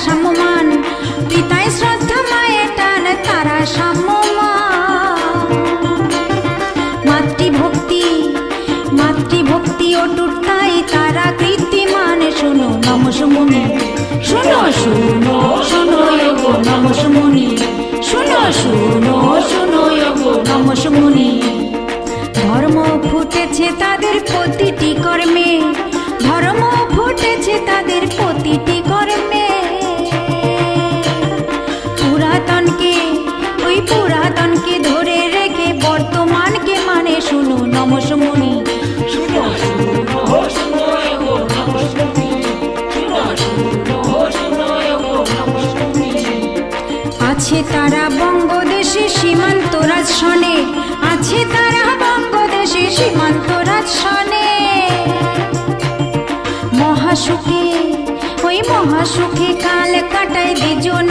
সাম্যমান, পিতায় শ্রদ্ধা মায়ের টান তারা সাম্যমান। মাতৃভক্তি মাতৃভক্তি অটুট তাই তারা কৃত্রিমান। শোনো নমসমুনি, শোনো শোনো শোনো গো নমসমুনি, শোনো শোনো শোনো গো নমসমুনি। ধর্ম ফুটেছে তাদের প্রতিটি কর্মে, ধর্ম ফুটেছে তাদের প্রতিটি কর্মে। পুরাতনকে ওই পুরাতনকে ধরে রেখে বর্তমানকে মানে। শুনো নমসমুনি, শুনো শুনো শুনো গো নমসমুনি, শুনো শুনো শুনো গো নমসমুনি। আছে তারা বঙ্গদেশে সীমান্তরাজ শনে, আছে তারা বঙ্গদেশে সীমান্তরাজ শনে। মহাসুখে ওই মহাসুখে কাল কাটায় দুজন।